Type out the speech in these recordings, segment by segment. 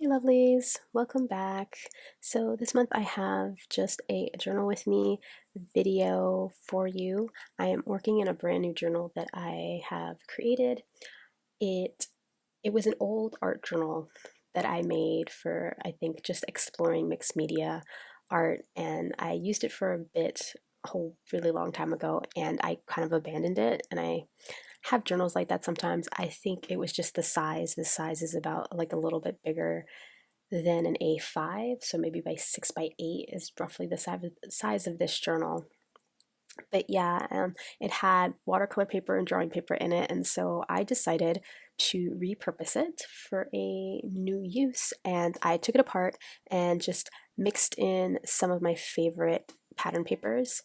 Hey lovelies, welcome back. So this month I have just a journal with me video for you. I am working in a brand new journal that I have created. It it was an old art journal that I made for, I think, just exploring mixed media art, and I used it for a bit a whole really long time ago, and I kind of abandoned it. And I have journals like that sometimes. I think it was just the size. The size is about like a little bit bigger than an A5, so maybe by 6 by 8 is roughly the size of this journal. But yeah, it had watercolor paper and drawing paper in it, and so I decided to repurpose it for a new use. And I took it apart and just mixed in some of my favorite pattern papers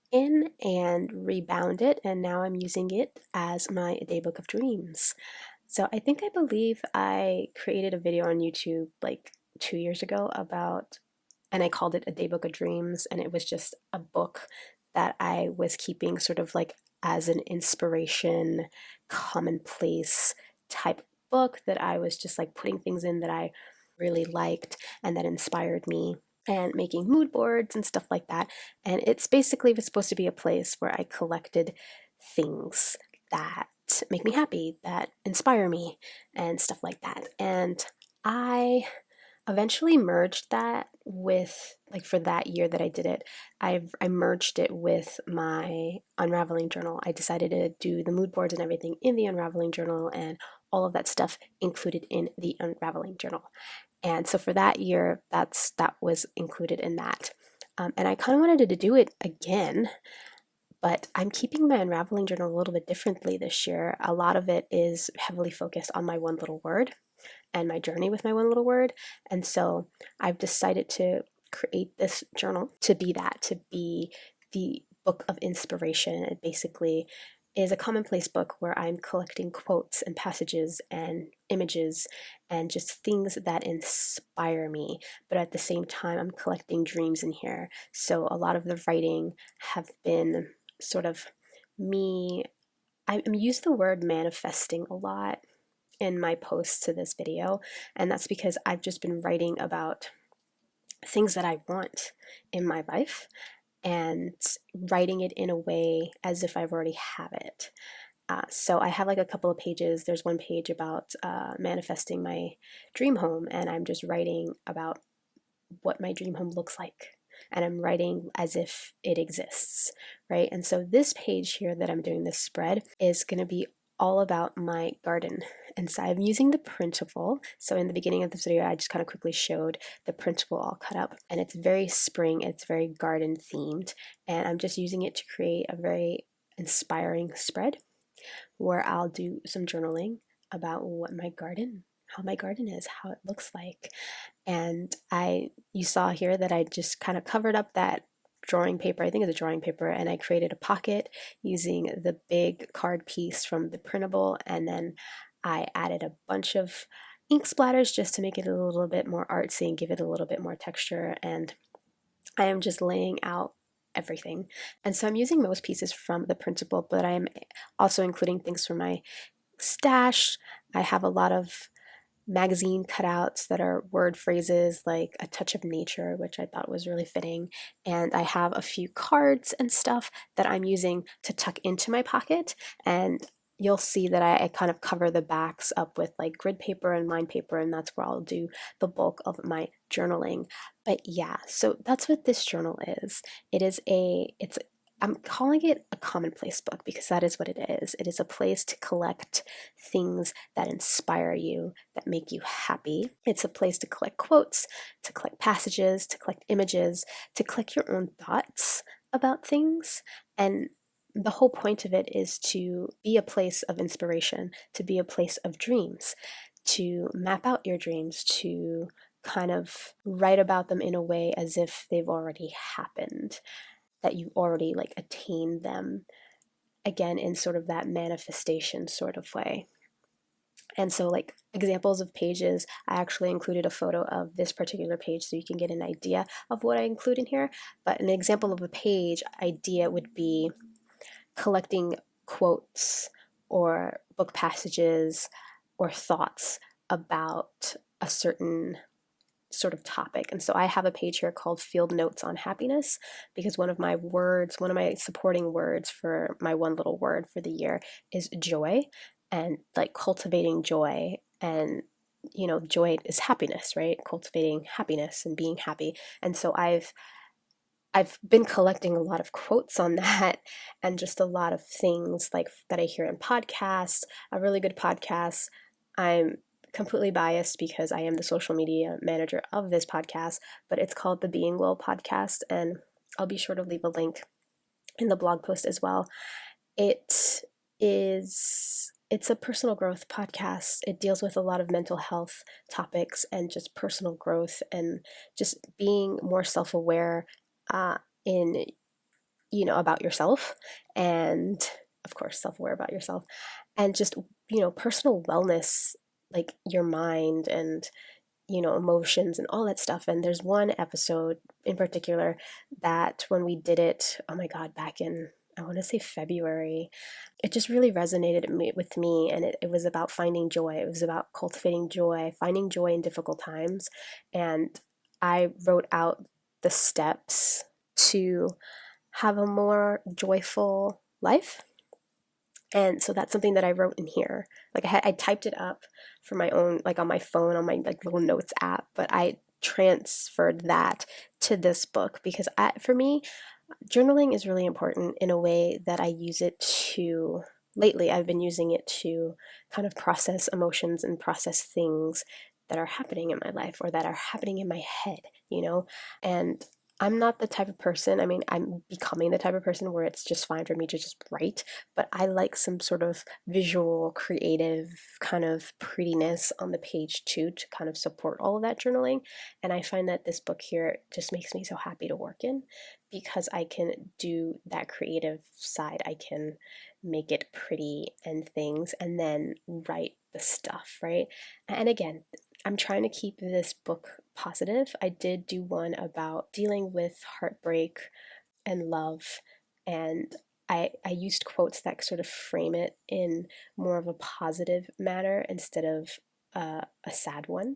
in and rebound it, and now I'm using it as my Daybook of Dreams. So I believe I created a video on YouTube like 2 years ago about, and I called it a Daybook of Dreams, and it was just a book that I was keeping sort of like as an inspiration, commonplace type book that I was just like putting things in that I really liked and that inspired me, and making mood boards and stuff like that. And it's basically was supposed to be a place where I collected things that make me happy, that inspire me, and stuff like that. And I eventually merged that with, like, for that year that I did it, I merged it with my unraveling journal. I decided to do the mood boards and everything in the unraveling journal, and all of that stuff included in the unraveling journal. And so for that year, that was included in that. And I kind of wanted to do it again, but I'm keeping my unraveling journal a little bit differently this year. A lot of it is heavily focused on my one little word and my journey with my one little word. And so I've decided to create this journal to be that, to be the book of inspiration. It basically is a commonplace book where I'm collecting quotes and passages and images and just things that inspire me. But at the same time, I'm collecting dreams in here. So a lot of the writing have been sort of me. I'm using the word manifesting a lot in my posts to this video, and that's because I've just been writing about things that I want in my life and writing it in a way as if I've already have it. So I have like a couple of pages. There's one page about manifesting my dream home, and I'm just writing about what my dream home looks like. And I'm writing as if it exists, right? And so this page here that I'm doing, this spread, is going to be all about my garden. And so I'm using the printable. So in the beginning of this video, I just kind of quickly showed the printable all cut up, and it's very spring, it's very garden themed. And I'm just using it to create a very inspiring spread where I'll do some journaling about what my garden, how my garden is, how it looks like. And you saw here that I just kind of covered up that drawing paper, I think it's a drawing paper, and I created a pocket using the big card piece from the printable, and then I added a bunch of ink splatters just to make it a little bit more artsy and give it a little bit more texture. And I am just laying out everything. And so I'm using most pieces from the printable, but I am also including things from my stash. I have a lot of magazine cutouts that are word phrases like a touch of nature, which I thought was really fitting. And I have a few cards and stuff that I'm using to tuck into my pocket. And you'll see that I kind of cover the backs up with like grid paper and line paper, and that's where I'll do the bulk of my journaling. But yeah, so that's what this journal is. I'm calling it a commonplace book because that is what it is. It is a place to collect things that inspire you, that make you happy. It's a place to collect quotes, to collect passages, to collect images, to collect your own thoughts about things. And the whole point of it is to be a place of inspiration, to be a place of dreams, to map out your dreams, to kind of write about them in a way as if they've already happened, that you already like attained them, again in sort of that manifestation sort of way. And so, like, examples of pages, I actually included a photo of this particular page so you can get an idea of what I include in here. But an example of a page idea would be collecting quotes or book passages or thoughts about a certain sort of topic. And so I have a page here called Field Notes on Happiness, because one of my supporting words for my one little word for the year is joy, and like cultivating joy. And joy is happiness, right? Cultivating happiness and being happy. And so I've been collecting a lot of quotes on that, and just a lot of things like that I hear in podcasts, a really good podcast. I'm completely biased because I am the social media manager of this podcast, but it's called the Being Well podcast, and I'll be sure to leave a link in the blog post as well. It's a personal growth podcast. It deals with a lot of mental health topics and just personal growth and just being more self-aware in about yourself, and of course self-aware about yourself, and just personal wellness, like your mind and emotions and all that stuff. And there's one episode in particular that when we did it, oh my god, back in, I want to say February, it just really resonated with me, and it was about finding joy. It was about cultivating joy, finding joy in difficult times. And I wrote out the steps to have a more joyful life. And so that's something that I wrote in here. Like I typed it up for my own, like on my phone, on my like little notes app, but I transferred that to this book because for me, journaling is really important in a way that I use it to, lately I've been using it to kind of process emotions and process things that are happening in my life or that are happening in my head, and I'm not the type of person, I mean, I'm becoming the type of person where it's just fine for me to just write, but I like some sort of visual, creative kind of prettiness on the page too, to kind of support all of that journaling. And I find that this book here just makes me so happy to work in, because I can do that creative side. I can make it pretty and things, and then write the stuff, right? And again, I'm trying to keep this book positive. I did do one about dealing with heartbreak and love, and I used quotes that sort of frame it in more of a positive manner instead of a sad one,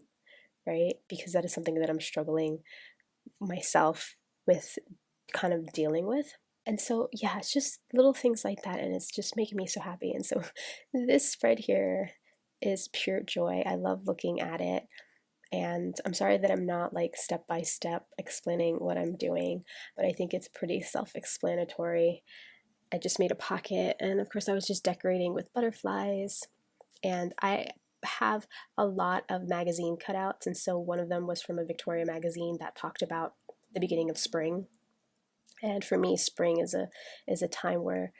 right? Because that is something that I'm struggling myself with kind of dealing with. And so, yeah, it's just little things like that, and it's just making me so happy. And so this spread here is pure joy. I love looking at it. And I'm sorry that I'm not like step by step explaining what I'm doing, but I think it's pretty self-explanatory. I just made a pocket, and of course I was just decorating with butterflies, and I have a lot of magazine cutouts, and so one of them was from a Victoria magazine that talked about the beginning of spring. And for me, spring is a time where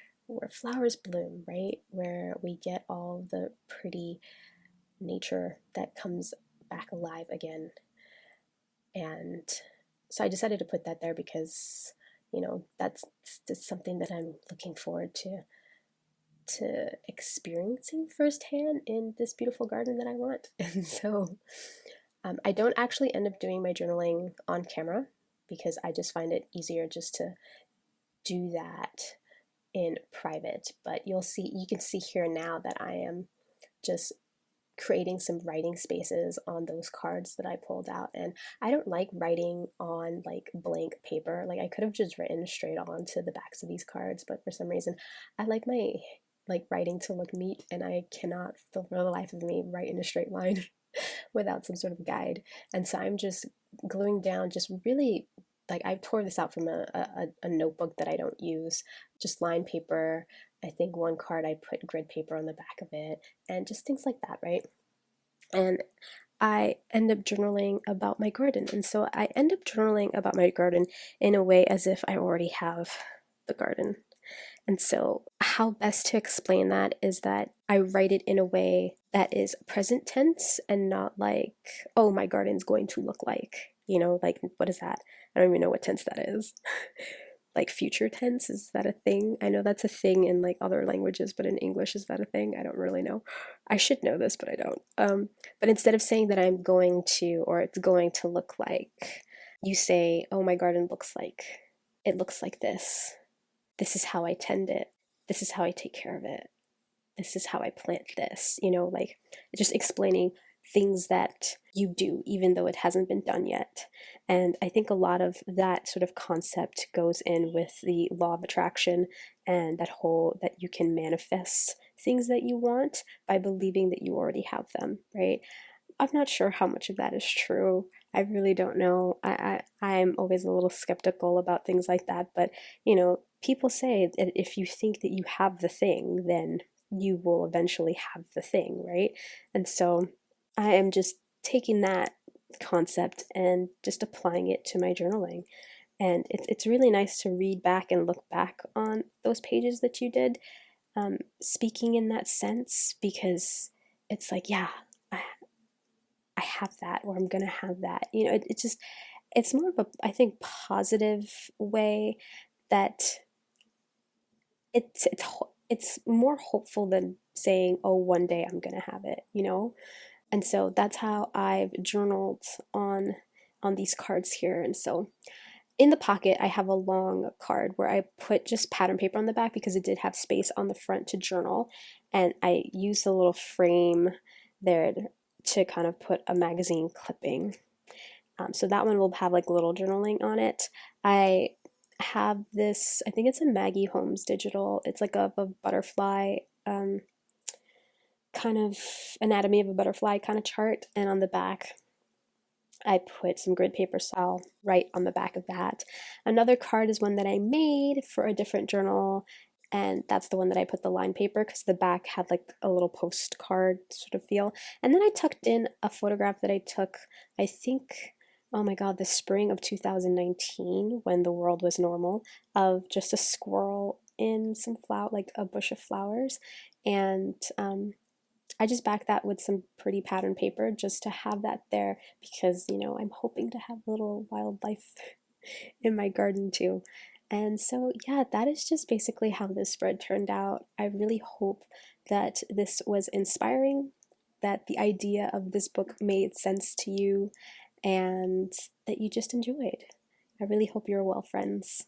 flowers bloom, right? Where we get all the pretty nature that comes back alive again. And so I decided to put that there because, that's something that I'm looking forward to experiencing firsthand in this beautiful garden that I want. And so I don't actually end up doing my journaling on camera because I just find it easier just to do that in private. But you can see here now that I am just creating some writing spaces on those cards that I pulled out. And I don't like writing on like blank paper. Like I could have just written straight on to the backs of these cards, but for some reason I like my writing to look neat, and I cannot for the life of me write in a straight line without some sort of guide. And so I'm just gluing down just really, like I tore this out from a notebook that I don't use, just line paper. I think one card I put grid paper on the back of it, and just things like that, right? And I end up journaling about my garden. And so I end up journaling about my garden in a way as if I already have the garden. And so how best to explain that is that I write it in a way that is present tense and not like, oh, my garden's going to look like, like, what is that? I don't even know what tense that is. Like future tense, is that a thing? I know that's a thing in like other languages, but in English, is that a thing? I don't really know. I should know this, but I don't. But instead of saying that I'm going to, or it's going to look like, you say, oh, my garden it looks like this. This is how I tend it. This is how I take care of it. This is how I plant this, like just explaining things that you do, even though it hasn't been done yet. And I think a lot of that sort of concept goes in with the law of attraction and that whole that you can manifest things that you want by believing that you already have them, right? I'm not sure how much of that is true. I really don't know. I'm always a little skeptical about things like that, but people say that if you think that you have the thing, then you will eventually have the thing, right? And so I am just taking that concept and just applying it to my journaling. And it's really nice to read back and look back on those pages that you did, speaking in that sense, because it's like, yeah, I, I have that, or I'm gonna have that. It's more of a, I think, positive way that it's more hopeful than saying, oh, one day I'm gonna have it. And so that's how I've journaled on these cards here. And so in the pocket, I have a long card where I put just pattern paper on the back because it did have space on the front to journal. And I used a little frame there to kind of put a magazine clipping. So that one will have like little journaling on it. I have this, I think it's a Maggie Holmes digital. It's like a butterfly, kind of anatomy of a butterfly kind of chart. And on the back, I put some grid paper style right on the back of that. Another card is one that I made for a different journal, and that's the one that I put the line paper because the back had like a little postcard sort of feel. And then I tucked in a photograph that I took, I think, oh my God, the spring of 2019 when the world was normal, of just a squirrel in some flower, like a bush of flowers. And I just backed that with some pretty pattern paper just to have that there because, I'm hoping to have a little wildlife in my garden too. And so, yeah, that is just basically how this spread turned out. I really hope that this was inspiring, that the idea of this book made sense to you, and that you just enjoyed. I really hope you're well, friends.